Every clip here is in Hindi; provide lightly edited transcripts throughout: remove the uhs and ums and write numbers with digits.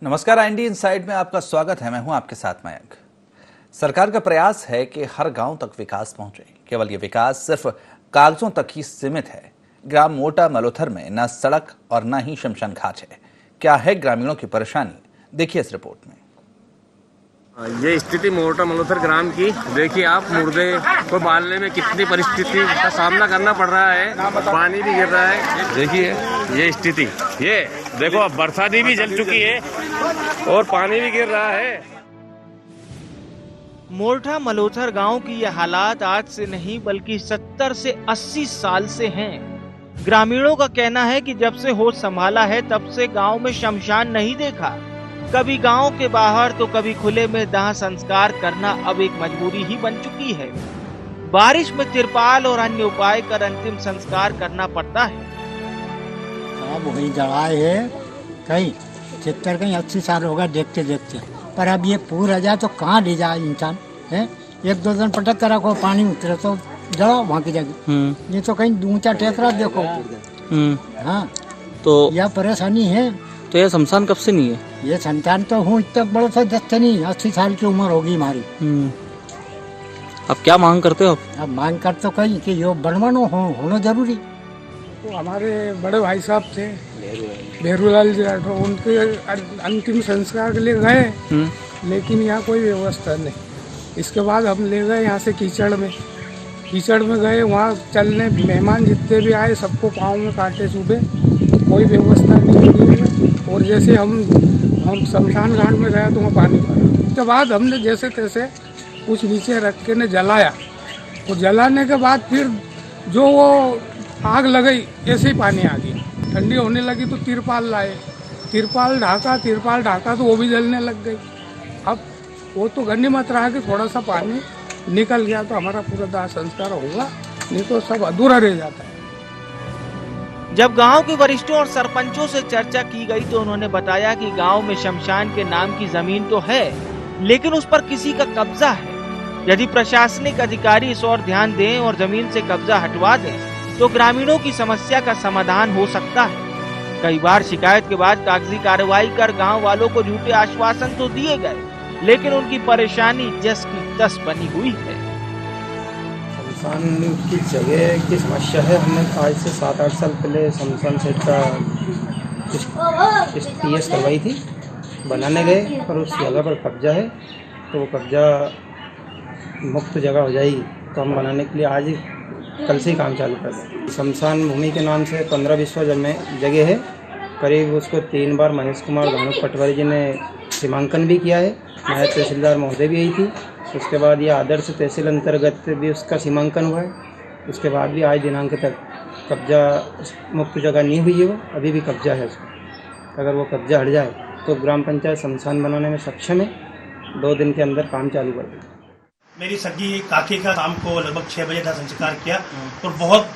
नमस्कार, IND इनसाइड में आपका स्वागत है। मैं हूं आपके साथ मयंक। सरकार का प्रयास है कि हर गांव तक विकास पहुंचे। केवल ये विकास सिर्फ कागजों तक ही सीमित है। ग्राम मोटा मलोथर में न सड़क और न ही शमशान घाट है। क्या है ग्रामीणों की परेशानी, देखिए इस रिपोर्ट में। ये स्थिति मोटा मलोथर ग्राम की देखिए आप, मुर्दे को बांधने में कितनी परिस्थिति का सामना करना पड़ रहा है। पानी भी गिर रहा है, देखिए ये स्थिति। ये देखो अब बरसाती भी जल चुकी है और पानी भी गिर रहा है। मोटा मलोथर गांव की ये हालात आज से नहीं बल्कि 70 से 80 साल से हैं। ग्रामीणों का कहना है कि जब से होश संभाला है तब से गांव में शमशान नहीं देखा। कभी गांव के बाहर तो कभी खुले में दाह संस्कार करना अब एक मजबूरी ही बन चुकी है। बारिश में तिरपाल और अन्य उपाय कर अंतिम संस्कार करना पड़ता है। अब वही जगह है कहीं 80 साल होगा देखते देखते, पर अब ये पूरा जाए तो कहाँ ले जाए इंसान है। एक दो दिन पटक कर रखो, पानी उतरे तो जड़ो वहाँ की जगह। ये तो कहीं ऊंचा टेकरा देखो। हाँ, तो यह परेशानी है। तो यह शमशान कब से नहीं है? ये संतान तो हूँ इतना बड़ा सा जस्ते नहीं, 80 साल की उम्र होगी हमारी। अब क्या मांग करते हो? अब मांग कर तो कहीं कि यो बनवानो होना जरूरी। तो हमारे बड़े भाई साहब थे भेरूलाल जी राठौर, उनके अंतिम संस्कार के लिए गए, लेकिन यहाँ कोई व्यवस्था नहीं। इसके बाद हम ले गए यहाँ से कीचड़ में गए, वहाँ चलने मेहमान जितने भी आए सबको पाँव में कांटे चुभे, कोई व्यवस्था नहीं हुई। और जैसे हम शमशान घाट में गए तो वहाँ पानी भरा। उसके बाद हमने जैसे तैसे कुछ नीचे रख के ने जलाया, और जलाने के बाद फिर जो वो आग लगी ऐसे ही पानी आ गया। ठंडी होने लगी तो तिरपाल लाए, तिरपाल ढाका तो वो भी जलने लग गई। अब वो तो गनीमत रहा कि थोड़ा सा पानी निकल गया तो हमारा पूरा दाह संस्कार होगा, नहीं तो सब अधूरा रह जाता है। जब गांव के वरिष्ठों और सरपंचों से चर्चा की गई तो उन्होंने बताया कि गांव में शमशान के नाम की जमीन तो है, लेकिन उस पर किसी का कब्जा है। यदि प्रशासनिक अधिकारी इस ओर ध्यान दें और जमीन से कब्जा हटवा दें तो ग्रामीणों की समस्या का समाधान हो सकता है। कई बार शिकायत के बाद कागजी कार्रवाई कर गांव वालों को झूठे आश्वासन तो दिए गए, लेकिन उनकी परेशानी जस की तस बनी हुई है। शमशान की जगह की समस्या है। हमने आज से 7-8 साल पहले शमशान सेट का PS करवाई थी, बनाने गए, पर उस जगह पर कब्जा है, तो वो कब्जा मुक्त जगह हो जाएगी तो हम बनाने के लिए आज कल से ही काम चालू कर दें। शमशान भूमि के नाम से 15-20 जगह है। करीब उसको 3 बार महेश कुमार धानुक पटवारी जी ने सीमांकन भी किया है। नायब तहसीलदार महोदय भी आई थी। उसके बाद ये आदर्श तहसील अंतर्गत भी उसका सीमांकन हुआ है। उसके बाद भी आज दिनांक तक कब्जा मुक्त जगह नहीं हुई है, वो अभी भी कब्जा है उसका। अगर वो कब्जा हट जाए तो ग्राम पंचायत शमशान बनाने में सक्षम है। 2 दिन के अंदर काम चालू कर देगी। मेरी सगी काकी का शाम को लगभग 6 बजे का संस्कार किया, और बहुत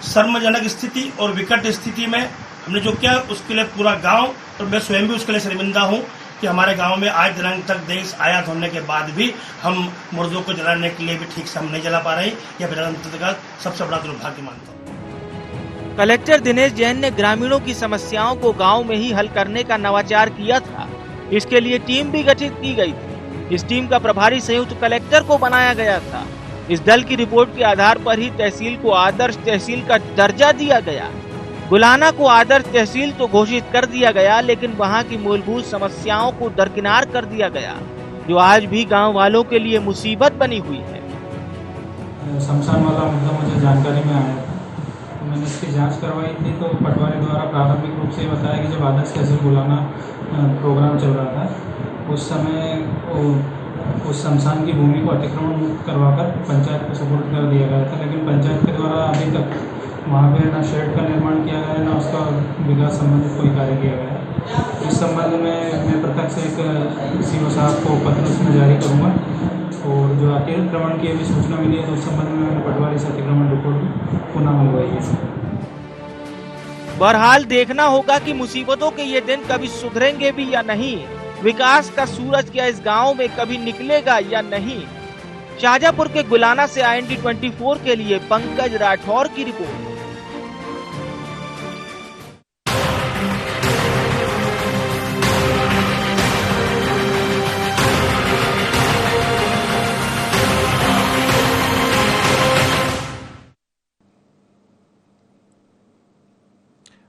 शर्मजनक स्थिति और विकट स्थिति में हमने जो किया उसके लिए पूरा गांव और मैं स्वयं भी उसके लिए शर्मिंदा हूं कि हमारे गांव में आज दिनांक तक देश आयात होने के बाद भी हम मुर्दों को जलाने के लिए भी ठीक से हम नहीं जला पा रहे। यह प्रजातंत्र का सबसे बड़ा दुर्भाग्य मानता हूँ। कलेक्टर दिनेश जैन ने ग्रामीणों की समस्याओं को गांव में ही हल करने का नवाचार किया था। इसके लिए टीम भी गठित की गई थी। इस टीम का प्रभारी संयुक्त कलेक्टर को बनाया गया था। इस दल की रिपोर्ट के आधार पर ही तहसील को आदर्श तहसील का दर्जा दिया गया। गुलाना को आदर्श तहसील तो घोषित कर दिया गया, लेकिन वहां की मूलभूत समस्याओं को दरकिनार कर दिया गया, जो आज भी गांव वालों के लिए मुसीबत बनी हुई है। शमशान वाला मुद्दा मुझे जानकारी में आया, तो मैंने इसकी जांच करवाई थी। तो पटवारी द्वारा प्राथमिक रूप से बताया कि जब आदर्श तहसील गुलाना प्रोग्राम चल रहा था उस समय उस शमशान की भूमि को अतिक्रमण मुक्त करवाकर पंचायत को सपोर्ट कर दिया गया था, लेकिन पंचायत के द्वारा अभी तक वहाँ पे ना शेड का निर्माण किया गया, ना उसका विकास संबंधित कोई कार्य किया गया। इस संबंध में मैं प्रत्यक्ष एक CO साहब को पत्र उसमें जारी करूँगा, और जो अतिक्रमण की अभी सूचना मिली है तो उस संबंध में मैंने पटवारी से अतिक्रमण रिपोर्ट पुनः मंगवाई है। बहरहाल देखना होगा कि मुसीबतों के ये दिन कभी सुधरेंगे भी या नहीं। विकास का सूरज क्या इस गांव में कभी निकलेगा या नहीं। शाहजहांपुर के गुलाना से IND 24 के लिए पंकज राठौर की रिपोर्ट।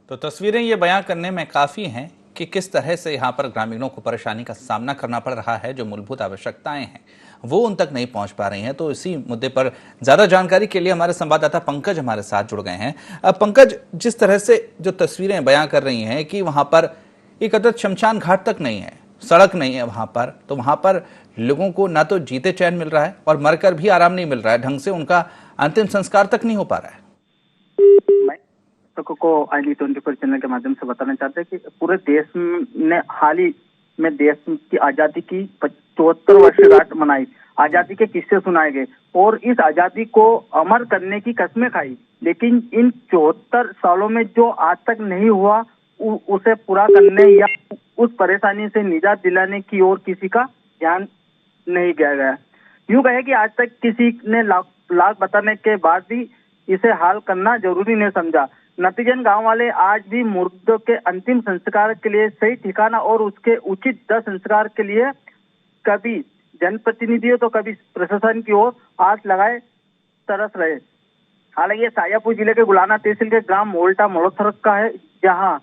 तो तस्वीरें ये बयां करने में काफ़ी हैं कि किस तरह से यहाँ पर ग्रामीणों को परेशानी का सामना करना पड़ रहा है। जो मूलभूत आवश्यकताएं हैं वो उन तक नहीं पहुंच पा रही हैं। तो इसी मुद्दे पर ज़्यादा जानकारी के लिए हमारे संवाददाता पंकज हमारे साथ जुड़ गए हैं। अब पंकज, जिस तरह से जो तस्वीरें बयां कर रही हैं कि वहाँ पर एक अदद शमशान घाट तक नहीं है, सड़क नहीं है वहाँ पर, तो वहाँ पर लोगों को ना तो जीते चैन मिल रहा है और मरकर भी आराम नहीं मिल रहा है, ढंग से उनका अंतिम संस्कार तक नहीं हो पा रहा है। को IND24 चैनल के माध्यम से बताना चाहते हैं कि पूरे देश ने हाल ही में देश की आजादी की 74 वर्षगांठ मनाई, आजादी के किस्से सुनाए गए और इस आजादी को अमर करने की कस्में खाई। लेकिन इन 74 सालों में जो आज तक नहीं हुआ उसे पूरा करने या उस परेशानी से निजात दिलाने की ओर किसी का ध्यान नहीं दिया गया। यूं कहे कि आज तक किसी ने लाख बताने के बाद भी इसे हाल करना जरूरी नहीं समझा। नतीजन गांव वाले आज भी मुर्दों के अंतिम संस्कार के लिए सही ठिकाना और उसके उचित दाह संस्कार के लिए कभी जनप्रतिनिधियों तो कभी प्रशासन की ओर आस लगाए तरस रहे। हालांकि ये शाजापुर जिले के गुलाना तहसील के ग्राम मोल्टा मलोथर का है, जहां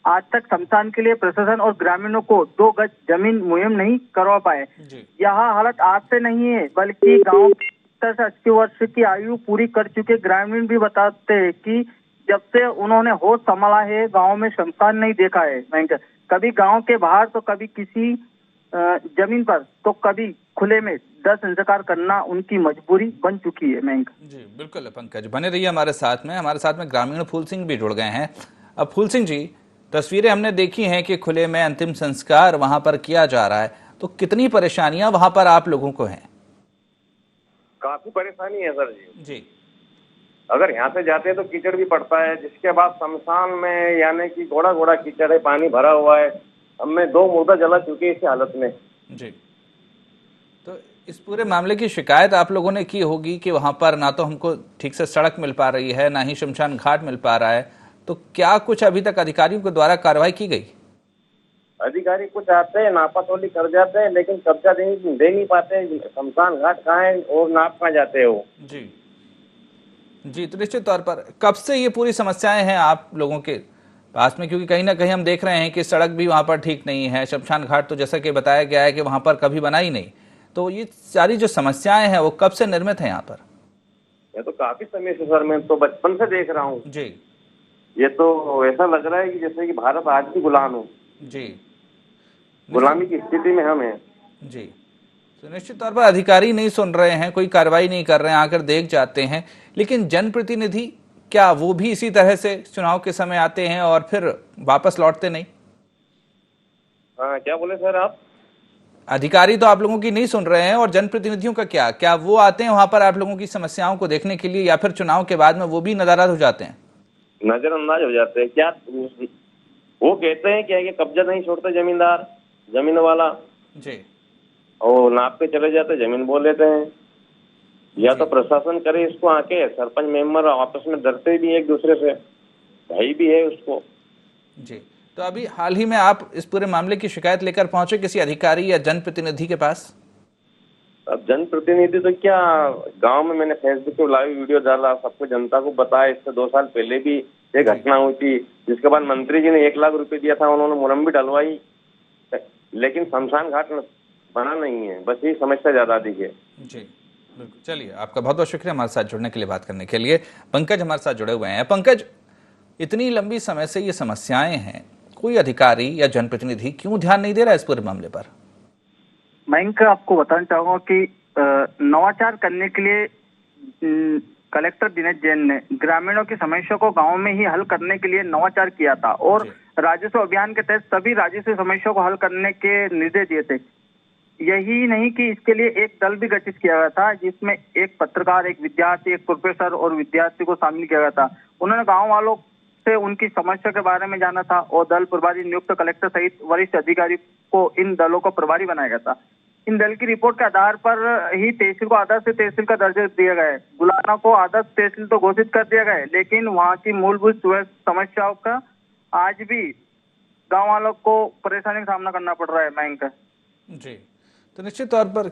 आज तक शमशान के लिए प्रशासन और ग्रामीणों को 2 गज जमीन मुहैया नहीं करवा पाए। यहाँ हालत आज से नहीं है, बल्कि गाँव 80 वर्ष की आयु पूरी कर चुके ग्रामीण भी बताते हैं कि जब से उन्होंने होश संभाला है गांव में शमशान नहीं देखा है। कभी गांव के बाहर तो कभी किसी जमीन पर तो कभी खुले में दाह संस्कार करना उनकी मजबूरी बन चुकी है। जी बिल्कुल पंकज, बने रहिए हमारे साथ में ग्रामीण फूल सिंह भी जुड़ गए हैं। अब फूल सिंह जी, तस्वीरें हमने देखी हैं कि खुले में अंतिम संस्कार वहां पर किया जा रहा है, तो कितनी परेशानियां वहां पर आप लोगों को हैं? काफी परेशानी है सर जी। अगर यहाँ से जाते हैं तो कीचड़ भी पड़ता है, जिसके बाद शमशान में यानी कि घोड़ा घोड़ा कीचड़ है, पानी भरा हुआ है। हमने 2 मुर्दा जला चुके इस हालत में। जी, तो इस पूरे मामले की शिकायत आप लोगों ने की होगी कि वहां पर ना तो हमको ठीक से सड़क मिल पा रही है, ना ही शमशान घाट मिल पा रहा है, तो क्या कुछ अभी तक अधिकारियों के द्वारा कार्रवाई की गई? अधिकारी कुछ आते हैं, नापातोली कर जाते हैं, लेकिन कब्जा दे नहीं पाते। शमशान घाट कहाँ है और नाप कहाँ जाते हैं वो। जी, तो निश्चित तौर पर कब से ये पूरी समस्याएं हैं आप लोगों के पास में? क्योंकि कहीं ना कहीं हम देख रहे हैं कि सड़क भी वहां पर ठीक नहीं है, शमशान घाट तो जैसा कि बताया गया है कि वहां पर कभी बना ही नहीं। तो ये सारी जो समस्याएं हैं वो कब से निर्मित है यहाँ पर? ये तो काफी समय से सर, मैं तो बचपन से देख रहा हूँ। जी, ये तो ऐसा लग रहा है कि जैसे कि भारत आज भी गुलाम हो। जी, गुलामी की स्थिति में हम हैं। जी, तो निश्चित तौर पर अधिकारी नहीं सुन रहे हैं, कोई कार्रवाई नहीं कर रहे हैं, आकर देख जाते हैं। लेकिन जनप्रतिनिधि क्या वो भी इसी तरह से चुनाव के समय आते हैं और फिर वापस लौटते नहीं? हाँ, क्या बोले सर आप? अधिकारी तो आप लोगों की नहीं सुन रहे हैं, और जनप्रतिनिधियों का क्या वो आते हैं वहां पर आप लोगों की समस्याओं को देखने के लिए, या फिर चुनाव के बाद में वो भी नजरअंदाज हो जाते हैं? नजरअंदाज हो जाते हैं क्या? वो कहते हैं क्या कि कब्जा नहीं छोड़ते जमींदार, जमीन वाला जी, और नाप पे चले जाते, जमीन बोल लेते हैं। या तो प्रशासन करे इसको आके, सरपंच मेंबर आपस में डरते भी एक दूसरे से, भाई भी है उसको। जी, तो अभी हाल ही में आप इस पूरे मामले की शिकायत लेकर पहुंचे किसी अधिकारी या जनप्रतिनिधि के पास? अब जनप्रतिनिधि तो क्या, गांव में मैंने फेसबुक पे लाइव वीडियो डाला, सबको जनता को बताया। इससे 2 साल पहले भी एक घटना हुई थी, जिसके बाद मंत्री जी ने 1 लाख रुपए दिया था, उन्होंने मुरम्म भी डलवाई, लेकिन शमशान घाट बना नहीं है। बस यही समस्या ज्यादा दिखी है। जी बिल्कुल, चलिए आपका बहुत बहुत शुक्रिया हमारे साथ जुड़ने के लिए, बात करने के लिए। पंकज हमारे साथ जुड़े हुए हैं। पंकज, इतनी लंबी समय से ये समस्याएं हैं, कोई अधिकारी या जनप्रतिनिधि क्यों ध्यान नहीं दे रहा है इस पूरे मामले पर? मैं आपको बताना चाहूंगा कि नवाचार करने के लिए कलेक्टर दिनेश जैन ने ग्रामीणों की समस्या को गांव में ही हल करने के लिए नवाचार किया था और राजस्व अभियान के तहत सभी राजस्व समस्याओं को हल करने के निर्देश दिए थे। यही नहीं कि इसके लिए एक दल भी गठित किया गया था, जिसमें एक पत्रकार, एक विद्यार्थी, एक प्रोफेसर और विद्यार्थी को शामिल किया गया था। उन्होंने गाँव वालों से उनकी समस्या के बारे में जाना था और दल प्रभारी नियुक्त कलेक्टर सहित वरिष्ठ अधिकारी को इन दलों को प्रभारी बनाया गया था। इन दल की रिपोर्ट के आधार पर ही तहसील को आदर्श तहसील का दर्जा दिया गया है। गुलाना को आदर्श तहसील तो घोषित कर दिया गया है, लेकिन वहाँ की मूलभूत समस्याओं का आज भी गाँव वालों को परेशानी का सामना करना पड़ रहा है। बैंक जी, तो निश्चित तौर पर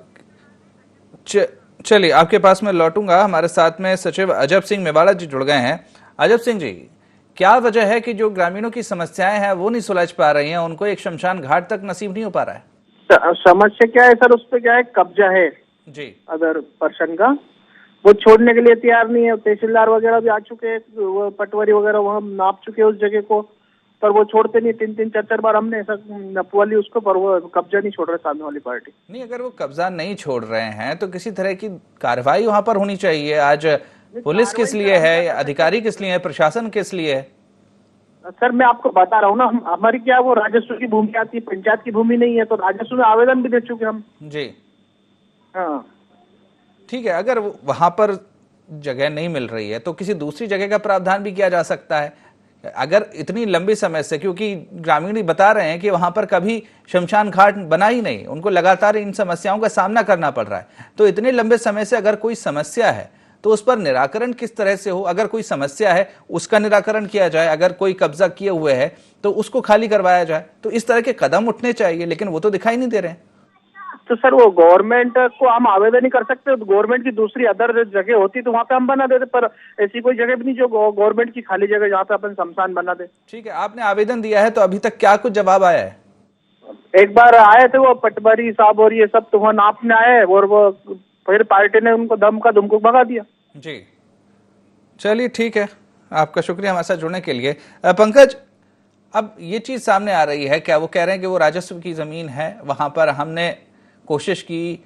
चलिए आपके पास में लौटूंगा। हमारे साथ में सचिव अजब सिंह मेवाड़ा जी जुड़ गए हैं। अजब सिंह जी, क्या वजह है कि जो ग्रामीणों की समस्याएं हैं वो नहीं सुलझ पा रही हैं, उनको एक शमशान घाट तक नसीब नहीं हो पा रहा है? समस्या क्या है सर, उस पर क्या है, कब्जा है जी। अगर पर्सन का, वो छोड़ने के लिए तैयार नहीं है। तहसीलदार वगैरह भी आ चुके हैं, वो पटवारी वगैरह वहाँ नाप चुके हैं उस जगह को, पर वो छोड़ते नहीं। 3-4 बार हमने ऐसा नपवा ली उसको, पर वो कब्जा नहीं छोड़ रहे सामने वाली पार्टी। नहीं, अगर वो कब्जा नहीं छोड़ रहे हैं तो किसी तरह की कार्रवाई वहां पर होनी चाहिए। आज पुलिस किस लिए है, अधिकारी किस लिए है, प्रशासन किस लिए है? सर मैं आपको बता रहा हूँ ना, हमारी क्या वो राजस्व की भूमि आती है, पंचायत की भूमि नहीं है, तो राजस्व में आवेदन भी दे चुके हम। जी हाँ ठीक है, अगर वहां पर जगह नहीं मिल रही है तो किसी दूसरी जगह का प्रावधान भी किया जा सकता है। अगर इतनी लंबी समय से, क्योंकि ग्रामीण ही बता रहे हैं कि वहां पर कभी शमशान घाट बना ही नहीं, उनको लगातार इन समस्याओं का सामना करना पड़ रहा है, तो इतने लंबे समय से अगर कोई समस्या है तो उस पर निराकरण किस तरह से हो? अगर कोई समस्या है उसका निराकरण किया जाए, अगर कोई कब्जा किए हुए है तो उसको खाली करवाया जाए। तो इस तरह के कदम उठने चाहिए, लेकिन वो तो दिखाई नहीं दे रहे हैं। तो सर वो गवर्नमेंट को हम आवेदन ही कर सकते, तो गवर्नमेंट की दूसरी अदर जगह होती तो वहाँ पे हम बना देते, पर ऐसी कोई जगह भी नहीं जो गवर्नमेंट की खाली जगह जहाँ पे अपन शमशान बना दे। ठीक है, आपने आवेदन दिया है तो अभी तक क्या कुछ जवाब आया है? एक बार आए थे वो पटवारी साहब और ये सब, तो वहाँ नापने आए और वो फिर पार्टी ने उनको दम का दुमको भगा दिया। जी चलिए ठीक है, आपका शुक्रिया हमारे साथ जुड़ने के लिए। पंकज, अब ये चीज सामने आ रही है, क्या वो कह रहे हैं कि वो राजस्व की जमीन है, वहां पर हमने कोशिश की,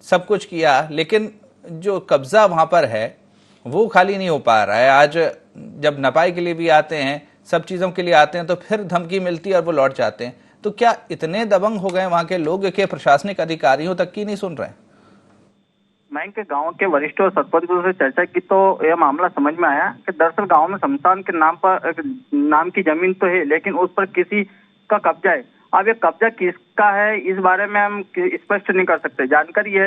सब कुछ किया, लेकिन जो कब्जा वहां पर है वो खाली नहीं हो पा रहा है। आज जब नपाई के लिए भी आते हैं, सब चीजों के लिए आते हैं, तो फिर धमकी मिलती है और वो लौट जाते हैं। तो क्या इतने दबंग हो गए वहां के लोग कि प्रशासनिक अधिकारियों तक की नहीं सुन रहे हैं? मैं के गांव के वरिष्ठ और सरपंचों से चर्चा की तो यह मामला समझ में आया कि दरअसल गांव में शमशान के नाम की जमीन तो है, लेकिन उस पर किसी का कब्जा है। अब ये कब्जा किसका है इस बारे में हम स्पष्ट नहीं कर सकते। जानकारी है,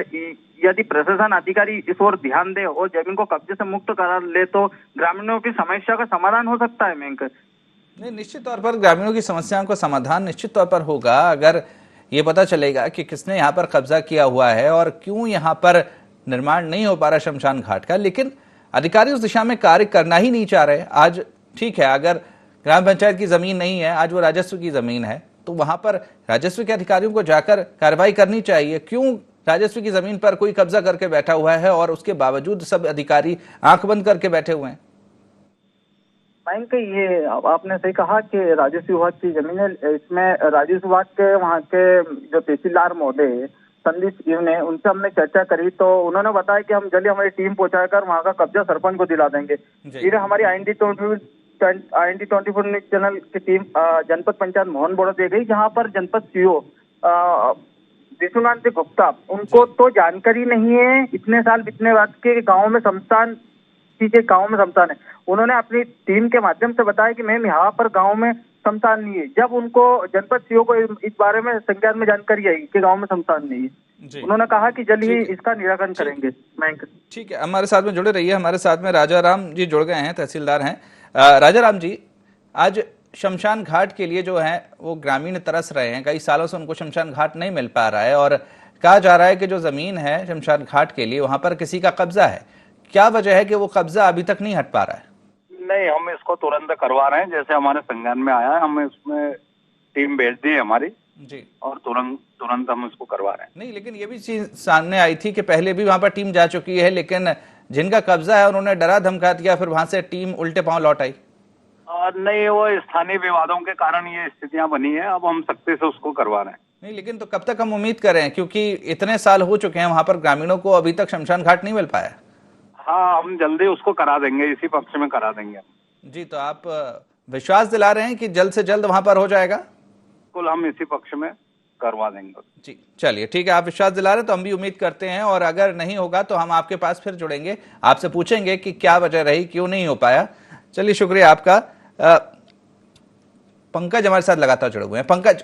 यदि प्रशासन अधिकारी इस ओर ध्यान दे और जमीन को कब्जे से मुक्त करा ले तो ग्रामीणों की समस्या का समाधान हो सकता है। मैं नहीं, निश्चित तौर पर ग्रामीणों की समस्याओं का समाधान निश्चित तौर पर होगा अगर ये पता चलेगा कि किसने यहाँ पर कब्जा किया हुआ है और क्यों यहाँ पर निर्माण नहीं हो पा रहा शमशान घाट का। लेकिन अधिकारी उस दिशा में कार्य करना ही नहीं चाह रहे। आज ठीक है, अगर ग्राम पंचायत की जमीन नहीं है, आज वो राजस्व की जमीन है, तो वहां पर राजस्व के अधिकारियों को जाकर कार्रवाई करनी चाहिए। क्यों राजस्व की जमीन पर कोई कब्जा करके बैठा हुआ है और उसके बावजूद सब अधिकारी आंख बंद करके बैठे हुए हैं? बैंक ये आपने सही कहा कि राजस्व विभाग की जमीन है। इसमें राजस्व विभाग के वहाँ के जो तहसीलदार महोदय संदीप ईव ने, उनसे हमने चर्चा करी तो उन्होंने बताया कि हम जल्दी हमारी टीम पहुंचाकर वहाँ का कब्जा सरपंच को दिला देंगे। फिर हमारी IND24 न्यूज चैनल की टीम जनपद पंचायत मोहन बोड़ा दे गई, जहाँ पर जनपद सीओ विष्णुकांत गुप्ता, उनको तो जानकारी नहीं है इतने साल बीतने बाद के गाँव में शमशान है। उन्होंने अपनी टीम के माध्यम से बताया कि मैम यहाँ पर गांव में शमशान नहीं है। जब उनको जनपद सीओ को इस बारे में संज्ञान में जानकारी आई कि गांव में शमशान नहीं है, उन्होंने कहा कि जल्द ही इसका निराकरण करेंगे। ठीक है, हमारे साथ में जुड़े रहिए। हमारे साथ में राजाराम जी जुड़ गए हैं, तहसीलदार हैं। राजाराम जी, आज शमशान घाट के लिए जो है वो ग्रामीण तरस रहे हैं, कई सालों से उनको शमशान घाट नहीं मिल पा रहा है और कहा जा रहा है कि जो जमीन है शमशान घाट के लिए वहां पर किसी का कब्जा है। क्या वजह है कि वो कब्जा अभी तक नहीं हट पा रहा है? नहीं, हम इसको तुरंत करवा रहे हैं। जैसे हमारे संज्ञान में आया है, हम इसमें टीम भेज दी है हमारी जी, और तुरंत हम इसको करवा रहे हैं। नहीं, लेकिन ये भी चीज सामने आई थी कि पहले भी वहां पर टीम जा चुकी है, लेकिन जिनका कब्जा है उन्होंने डरा धमका दिया, फिर वहां से टीम उल्टे पांव लौट आई। नहीं, वो स्थानीय विवादों के कारण ये स्थितियां बनी है। अब हम सख्ती से उसको करवा रहे हैं। नहीं, लेकिन तो कब तक हम उम्मीद करें, क्योंकि इतने साल हो चुके हैं वहां पर, ग्रामीणों को अभी तक शमशान घाट नहीं मिल पाया। हाँ, हम जल्दी उसको करा देंगे, इसी पक्ष में करा देंगे जी। तो आप विश्वास दिला रहे हैं कि जल्द से जल्द वहां पर हो जाएगा? बिल्कुल, हम इसी पक्ष में करवा देंगे जी। चलिए ठीक है, आप विश्वास दिला रहे हैं तो हम भी उम्मीद करते हैं, और अगर नहीं होगा तो हम आपके पास फिर जुड़ेंगे, आपसे पूछेंगे कि क्या वजह रही, क्यों नहीं हो पाया। चलिए, शुक्रिया आपका। पंकज हमारे साथ लगातार जुड़े हुए हैं। पंकज,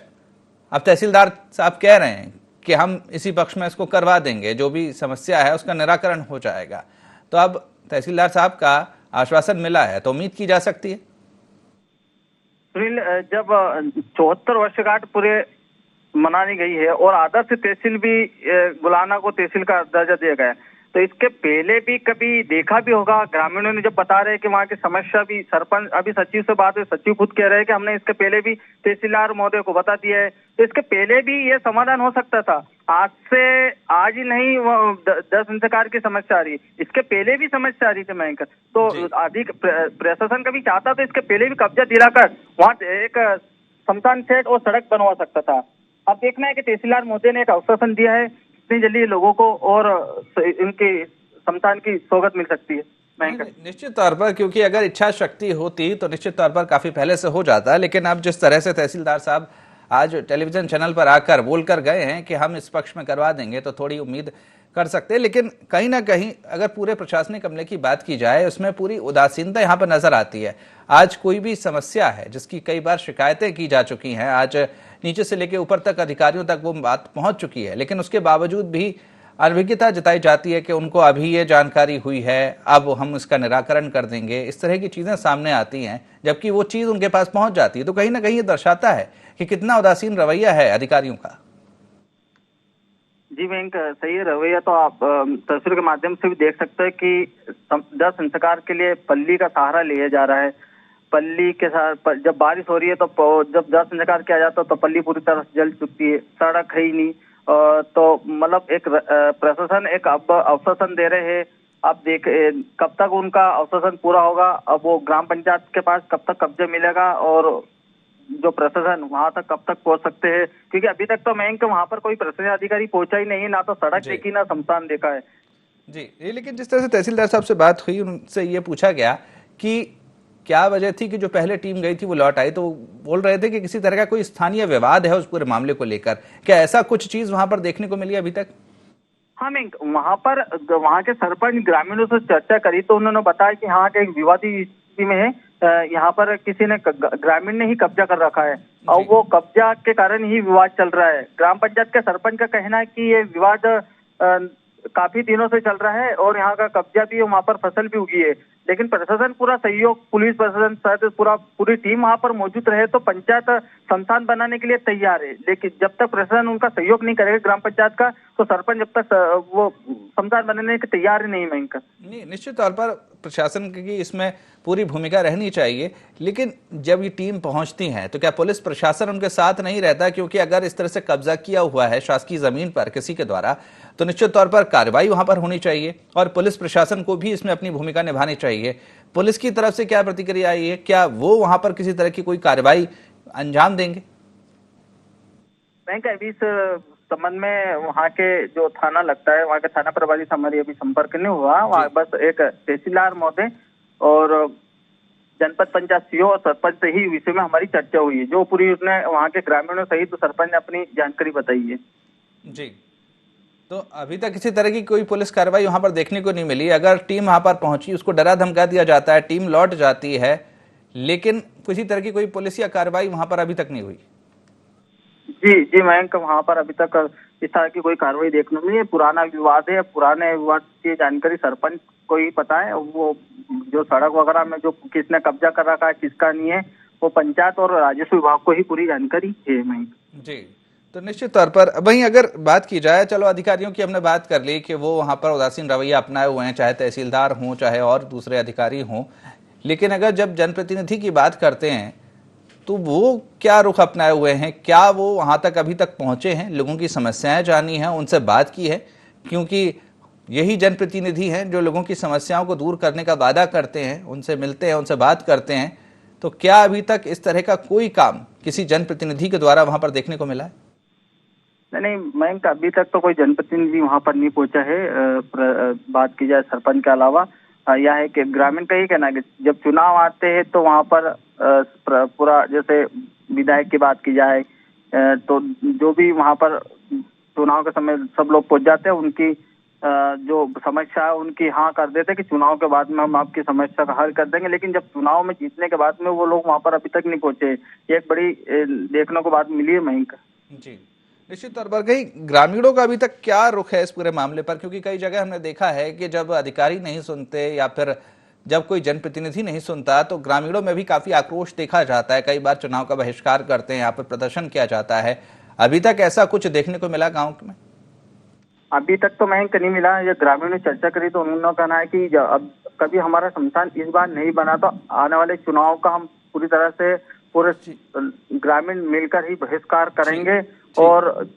अब तहसीलदार साहब कह रहे हैं कि हम इसी पक्ष में इसको करवा देंगे, जो भी समस्या है उसका निराकरण हो जाएगा, तो अब तहसीलदार साहब का आश्वासन मिला है तो उम्मीद की जा सकती है? सुनील, जब 74 वर्षगांठ पूरे मनानी गई है और आदर्श तहसील भी गुलाना को तहसील का दर्जा दिया गया है, तो इसके पहले भी कभी देखा भी होगा। ग्रामीणों ने जब बता रहे हैं कि वहाँ की समस्या भी, सरपंच अभी सचिव से बात है, सचिव खुद कह रहे हैं कि हमने इसके पहले भी तहसीलदार महोदय को बता दिया है, तो इसके पहले भी ये समाधान हो सकता था। आज से आज ही नहीं वो 10 संस्कार की समस्या आ रही, इसके पहले भी समस्या आ रही थी मयंक। तो अधिक प्रशासन कभी चाहता तो इसके पहले भी कब्जा दिलाकर वहाँ एक शमशान सेट और सड़क बनवा सकता था। अब देखना है कि तहसीलदार महोदय ने एक आश्वासन दिया है, इतनी जल्दी लोगों को और इनके शमशान की सोगत मिल सकती है। निश्चित तौर पर, क्योंकि अगर इच्छा शक्ति होती तो निश्चित तौर पर काफी पहले से हो जाता है, लेकिन अब जिस तरह से तहसीलदार साहब आज टेलीविजन चैनल पर आकर बोलकर गए हैं कि हम इस पक्ष में करवा देंगे, तो थोड़ी उम्मीद कर सकते हैं। लेकिन कहीं ना कहीं अगर पूरे प्रशासनिक अमले की बात की जाए, उसमें पूरी उदासीनता यहाँ पर नजर आती है। आज कोई भी समस्या है जिसकी कई बार शिकायतें की जा चुकी हैं, आज नीचे से लेकर ऊपर तक अधिकारियों तक वो बात पहुंच चुकी है, लेकिन उसके बावजूद भी अनभिज्ञता जताई जाती है कि उनको अभी ये जानकारी हुई है, अब हम इसका निराकरण कर देंगे। इस तरह की चीजें सामने आती हैं, जबकि वो चीज उनके पास पहुंच जाती है। तो कहीं ना कहीं ये दर्शाता है कि कितना उदासीन रवैया है अधिकारियों का। जी मयंक, सही है रवैया। तो आप तस्वीर के माध्यम से भी देख सकते हैं कि 10 संस्कार के लिए पल्ली का सहारा लिया जा रहा है। पल्ली के साथ जब बारिश हो रही है तो जब 10 संस्कार किया जाता है तो पल्ली पूरी तरह से जल चुकी है, सड़क है ही नहीं। तो मतलब एक प्रशासन एक अब आश्वासन दे रहे हैं, अब देख कब तक उनका आश्वासन पूरा होगा। अब वो ग्राम पंचायत के पास कब तक कब्जा मिलेगा और जो प्रशासन वहां तक कब तक पहुंच सकते हैं, क्योंकि अभी तक तो मयंक वहां पर कोई प्रशासनिक अधिकारी पहुंचा ही नहीं है, ना तो सड़क देखी ना शमशान देखा है। जी, लेकिन जिस तरह से तहसीलदार साहब से बात हुई, उनसे ये पूछा गया कि क्या वजह थी कि जो पहले टीम गई थी वो लौट आई, तो बोल रहे थे कि किसी तरह का कोई स्थानीय विवाद है उस पूरे मामले को लेकर। क्या ऐसा कुछ चीज वहां पर देखने को मिली अभी तक? हाँ मयंक, वहाँ के सरपंच ग्रामीणों से चर्चा करी तो उन्होंने बताया कि हाँ के एक विवादी स्थिति में है, यहाँ पर किसी ने ग्रामीण ने ही कब्जा कर रखा है और वो कब्जा के कारण ही विवाद चल रहा है। ग्राम पंचायत के सरपंच का कहना है कि ये विवाद काफी दिनों से चल रहा है और यहाँ का कब्जा भी है, वहाँ पर फसल भी उगी है, लेकिन प्रशासन पूरा सहयोग, पुलिस प्रशासन साथ पूरी टीम वहाँ पर मौजूद रहे तो पंचायत शमशान बनाने के लिए तैयार है। लेकिन जब तक प्रशासन उनका सहयोग नहीं करेगा ग्राम पंचायत का, तो सरपंच जब तक वो शमशान बनाने के तैयार ही नहीं मयंक। नहीं, निश्चित तौर पर प्रशासन की इसमें पूरी भूमिका रहनी चाहिए, लेकिन जब ये टीम पहुंचती है तो क्या पुलिस प्रशासन उनके साथ नहीं रहता? क्योंकि अगर इस तरह से कब्जा किया हुआ है शासकीय जमीन पर किसी के द्वारा, तो निश्चित तौर पर कार्रवाई वहां पर होनी चाहिए और पुलिस प्रशासन को भी इसमें अपनी भूमिका निभानी चाहिए। पुलिस की तरफ से क्या प्रतिक्रिया आई है? क्या वो वहां पर किसी तरह की कोई कार्रवाई अंजाम देंगे? बैंक अभी इस संबंध में वहाँ के जो थाना लगता है, वहाँ के थाना प्रभारी से हमारी अभी संपर्क नहीं हुआ। वहाँ बस एक तहसीलदार महोदय और जनपद पंचायत सीओ और सरपंच से ही विषय में हमारी चर्चा हुई है, जो पूरी उसने वहाँ के ग्रामीणों सहित तो सरपंच ने अपनी जानकारी बताई है। जी, तो अभी तक किसी तरह की कोई पुलिस कार्रवाई वहां पर देखने को नहीं मिली। अगर टीम वहां पर पहुंची, उसको डरा धमका दिया जाता है, टीम लौट जाती है, लेकिन किसी तरह की कोई पुलिस या कार्रवाई वहां पर अभी तक नहीं हुई। जी मयंक, वहाँ पर अभी तक इस तरह की कोई कार्रवाई देखने में नहीं। पुराना विवाद है, पुराने विवाद की जानकारी सरपंच को ही पता है। वो जो सड़क वगैरह में जो किसने कब्जा कर रखा है, किसका नहीं है, वो पंचायत और राजस्व विभाग को ही पूरी जानकारी है मयंक। जी, तो निश्चित तौर पर वहीं अगर बात की जाए, चलो अधिकारियों की हमने बात कर ली कि वो वहां पर उदासीन रवैया अपनाए हुए हैं, चाहे तहसीलदार हों चाहे और दूसरे अधिकारी हों, लेकिन अगर जब जनप्रतिनिधि की बात करते हैं तो वो क्या रुख अपनाए हुए हैं? क्या वो वहां तक अभी तक पहुंचे हैं, लोगों की समस्याएं जानी हैं, उनसे बात की है? क्योंकि यही जनप्रतिनिधि हैं जो लोगों की समस्याओं को दूर करने का वादा करते हैं, उनसे मिलते हैं, उनसे बात करते हैं। तो क्या अभी तक इस तरह का कोई काम किसी जनप्रतिनिधि के द्वारा वहां पर देखने को मिला है? नहीं मयंक, अभी तक तो कोई जनप्रतिनिधि वहां पर नहीं पहुंचा है। बात की जाए सरपंच के अलावा, यह है कि ग्रामीण का ही कहना है कि जब चुनाव आते हैं तो वहां पर पूरा, जैसे विधायक की बात की जाए तो जो भी वहां पर चुनाव के समय सब लोग पहुंच जाते हैं, उनकी जो समस्या है उनकी हाँ कर देते कि चुनाव के बाद में हम आपकी समस्या का हल कर देंगे। लेकिन जब चुनाव में जीतने के बाद में वो लोग वहां पर अभी तक नहीं पहुंचे, ये एक बड़ी देखने को बात मिली है मयंक। जी, निश्चित तौर पर कहीं ग्रामीणों का अभी तक क्या रुख है इस पूरे मामले पर? क्योंकि कई जगह हमने देखा है कि जब अधिकारी नहीं सुनते या फिर जब कोई जनप्रतिनिधि नहीं सुनता तो ग्रामीणों में भी काफी आक्रोश देखा जाता है। कई बार चुनाव का बहिष्कार करते हैं, यहाँ पर प्रदर्शन किया जाता है। अभी तक ऐसा कुछ देखने को मिला गांव में? अभी तक तो महंग नहीं मिला। ये ग्रामीण ने चर्चा करी तो उन्होंने कहना है कि अब कभी हमारा शमशान इस बार नहीं बना तो आने वाले चुनाव का हम पूरी तरह से पूरे ग्रामीण मिलकर ही बहिष्कार करेंगे। और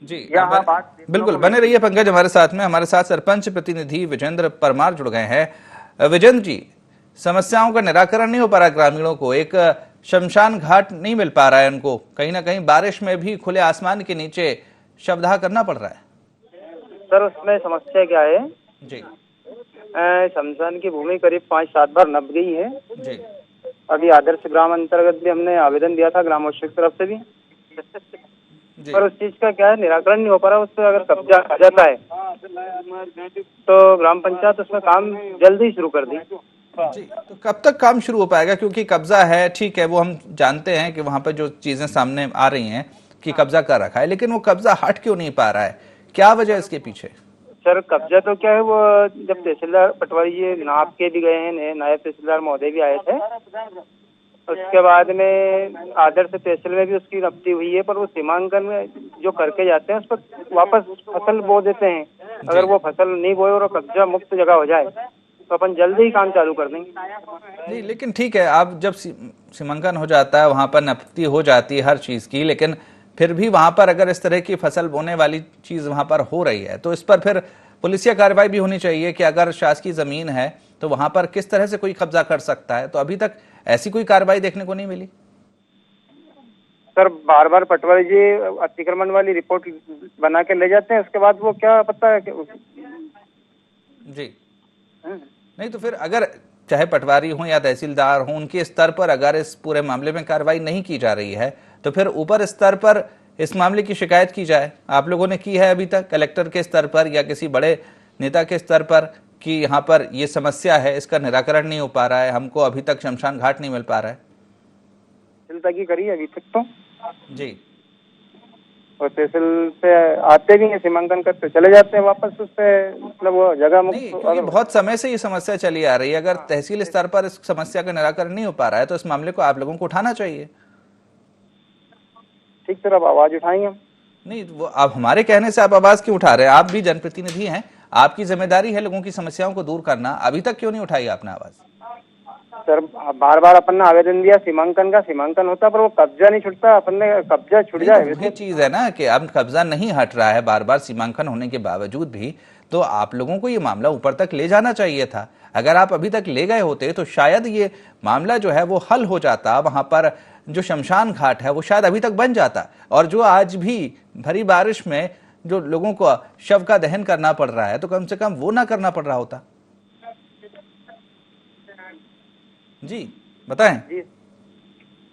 जी यह बात बिल्कुल बने रहिए पंकज हमारे साथ में। हमारे साथ सरपंच प्रतिनिधि विजेंद्र परमार जुड़ गए हैं। विजेंद्र जी, समस्याओं का निराकरण नहीं हो पा रहा, ग्रामीणों को एक शमशान घाट नहीं मिल पा रहा है, उनको कहीं ना कहीं बारिश में भी खुले आसमान के नीचे शवदाह करना पड़ रहा है। सर उसमें समस्या क्या है जी? शमशान की भूमि करीब 5-7 बार नप गई है जी। अभी आदर्श ग्राम अंतर्गत भी हमने आवेदन दिया था ग्राम की तरफ से भी, पर उस चीज का क्या है निराकरण नहीं हो पा रहा। उस पर अगर कब्जा आ जाता है तो ग्राम पंचायत उसमें काम जल्दी शुरू कर दी। जी, तो कब तक काम शुरू हो पाएगा? क्योंकि कब्जा है, ठीक है, वो हम जानते हैं कि वहां पर जो चीजें सामने आ रही हैं कि कब्जा कर रखा है, लेकिन वो कब्जा हट क्यों नहीं पा रहा है? क्या वजह है इसके पीछे? सर कब्जा तो क्या है, वो जब तहसीलदार पटवारी ये नाप के भी गए हैं, नायब तहसीलदार महोदय भी आए थे, उसके बाद में आदर्श तहसील में भी उसकी रब्ती हुई है, पर वो सीमांकन में जो करके जाते हैं उस पर वापस फसल बो देते हैं। अगर वो फसल नहीं बोए और कब्जा मुक्त जगह हो जाए तो अपन जल्दी ही काम चालू कर देंगे। नहीं, लेकिन ठीक है, आप जब सीमांकन हो जाता है, वहां पर नपती हो जाती है हर चीज की, लेकिन फिर भी वहां पर अगर इस तरह की फसल बोने वाली चीज वहां पर हो रही है तो इस पर फिर पुलिसिया कार्रवाई भी होनी चाहिए कि अगर शासकीय जमीन है तो वहां पर किस तरह से कोई कब्जा कर सकता है। तो अभी तक ऐसी कोई कार्रवाई देखने को नहीं मिली। सर बार बार पटवारी जी अतिक्रमण वाली रिपोर्ट बना के ले जाते हैं, उसके बाद वो क्या पता है कि जी नहीं, तो फिर अगर चाहे पटवारी हो या तहसीलदार हो, उनके स्तर पर अगर इस पूरे मामले में कार्रवाई नहीं की जा रही है तो फिर ऊपर स्तर पर इस मामले की शिकायत की जाए। आप लोगों ने की है अभी तक कलेक्टर के स्तर पर या किसी बड़े नेता के स्तर पर कि यहाँ पर ये समस्या है, इसका निराकरण नहीं हो पा रहा है, हमको अभी तक शमशान घाट नहीं मिल पा रहा है? चिंता की करी अभी तक तो जी, और तहसील से आते भी हैं, सीमांकन करते चले जाते हैं वापस, उस पे मतलब वो जगह मुक्त। अगर बहुत समय से ये समस्या चली आ रही है, अगर तहसील स्तर पर इस समस्या का निराकरण नहीं हो पा रहा है तो इस मामले को आप लोगों को उठाना चाहिए। ठीक सर, अब आवाज उठाएंगे हम। नहीं, वो आप हमारे कहने से आप आवाज क्यों उठा रहे हैं? आप भी जनप्रतिनिधि हैं, आपकी जिम्मेदारी है लोगों की समस्याओं को दूर करना। अभी तक क्यों नहीं उठाई आपने आवाज? सर बार बार अपन ने आवेदन दिया, सीमांकन होता पर वो कब्जा नहीं छूटता, अपन ने कब्जा छूट जाए। वही चीज है ना कि अब कब्जा नहीं हट रहा है बार बार सीमांकन होने के बावजूद भी, तो आप लोगों को ये मामला ऊपर तक ले जाना चाहिए था। अगर आप अभी तक ले गए होते तो शायद ये मामला जो है वो हल हो जाता, वहां पर जो शमशान घाट है वो शायद अभी तक बन जाता। और जो आज भी भरी बारिश में जो लोगों को शव का दहन करना पड़ रहा है तो कम से कम वो ना करना पड़ रहा होता। जी बताएं। जी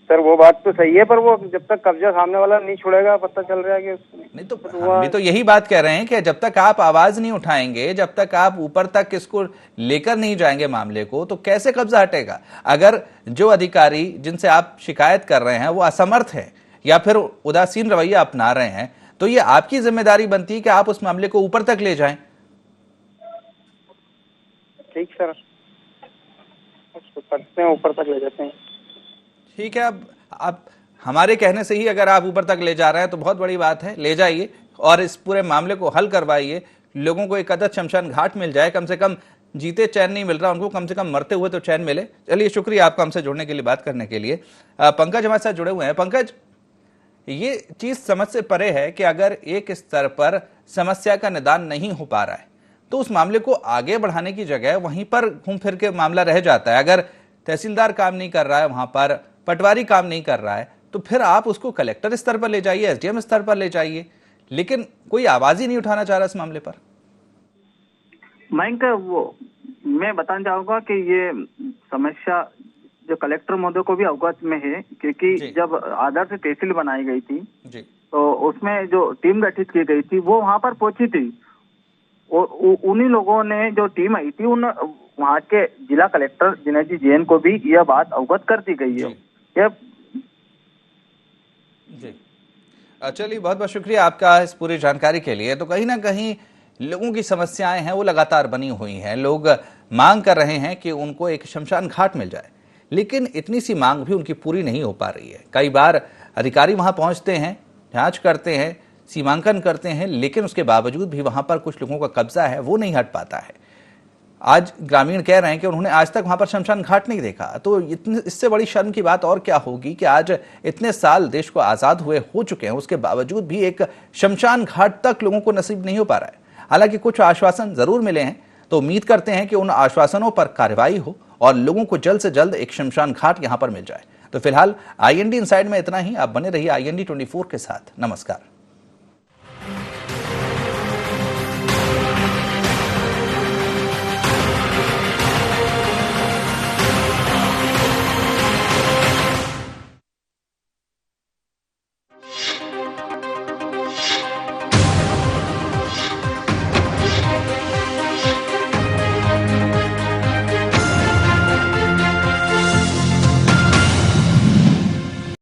सर वो बात तो सही है, पर वो जब तक कब्जा सामने वाला नहीं छोड़ेगा पता चल रहा है कि नहीं, तो हम भी तो यही बात कह रहे हैं कि जब तक आप आवाज नहीं उठाएंगे, जब तक आप ऊपर तक इसको लेकर नहीं जाएंगे मामले को, तो कैसे कब्जा हटेगा? अगर जो अधिकारी जिनसे आप शिकायत कर रहे हैं वो असमर्थ है या फिर उदासीन रवैया अपना रहे हैं, तो ये आपकी जिम्मेदारी बनती है कि आप उस मामले को ऊपर तक ले जाएं। ठीक सर, उसको करते हैं, ऊपर तक ले जाते हैं। ठीक है, अब आप हमारे कहने से ही अगर आप ऊपर तक ले जा रहे हैं तो बहुत बड़ी बात है, ले जाइए और इस पूरे मामले को हल करवाइए। लोगों को एक आदत शमशान घाट मिल जाए, कम से कम जीते चैन नहीं मिल रहा उनको, कम से कम मरते हुए तो चैन मिले। चलिए, शुक्रिया आपका हमसे जुड़ने के लिए, बात करने के लिए। पंकज हमारे साथ जुड़े हुए हैं। पंकज, ये चीज समझ से परे है कि अगर एक स्तर पर समस्या का निदान नहीं हो पा रहा है तो उस मामले को आगे बढ़ाने की जगह वहीं पर घूम फिर के मामला रह जाता है। अगर तहसीलदार काम नहीं कर रहा है, वहां पर पटवारी काम नहीं कर रहा है, तो फिर आप उसको कलेक्टर स्तर पर ले जाइए, एसडीएम स्तर पर ले जाइए, लेकिन कोई आवाज ही नहीं उठाना चाह रहा इस मामले पर। मैं बताना चाहूंगा कि ये समस्या जो कलेक्टर महोदय को भी अवगत में है, क्योंकि जब आदर्श तहसील बनाई गई थी जी, तो उसमें जो टीम गठित की गई थी वो वहां पर पहुंची थी और उन्हीं लोगों ने जो टीम आई थी उन वहाँ के जिला कलेक्टर जिनेश जी जैन को भी यह बात अवगत कर दी गई है। जी, चलिए, बहुत बहुत शुक्रिया आपका इस पूरी जानकारी के लिए। तो कहीं ना कहीं लोगों की समस्याएं हैं वो लगातार बनी हुई हैं, लोग मांग कर रहे हैं कि उनको एक शमशान घाट मिल जाए, लेकिन इतनी सी मांग भी उनकी पूरी नहीं हो पा रही है। कई बार अधिकारी वहां पहुंचते हैं, जांच करते हैं, सीमांकन करते हैं, लेकिन उसके बावजूद भी वहां पर कुछ लोगों का कब्जा है, वो नहीं हट पाता है। आज ग्रामीण कह रहे हैं कि उन्होंने आज तक वहां पर शमशान घाट नहीं देखा। तो इससे बड़ी शर्म की बात और क्या होगी कि आज इतने साल देश को आजाद हुए हो चुके हैं, उसके बावजूद भी एक शमशान घाट तक लोगों को नसीब नहीं हो पा रहा है। हालांकि कुछ आश्वासन जरूर मिले हैं, तो उम्मीद करते हैं कि उन आश्वासनों पर कार्रवाई हो और लोगों को जल्द से जल्द एक शमशान घाट यहां पर मिल जाए। तो फिलहाल IND इनसाइड में इतना ही। आप बने रहिए IND 24 के साथ। नमस्कार।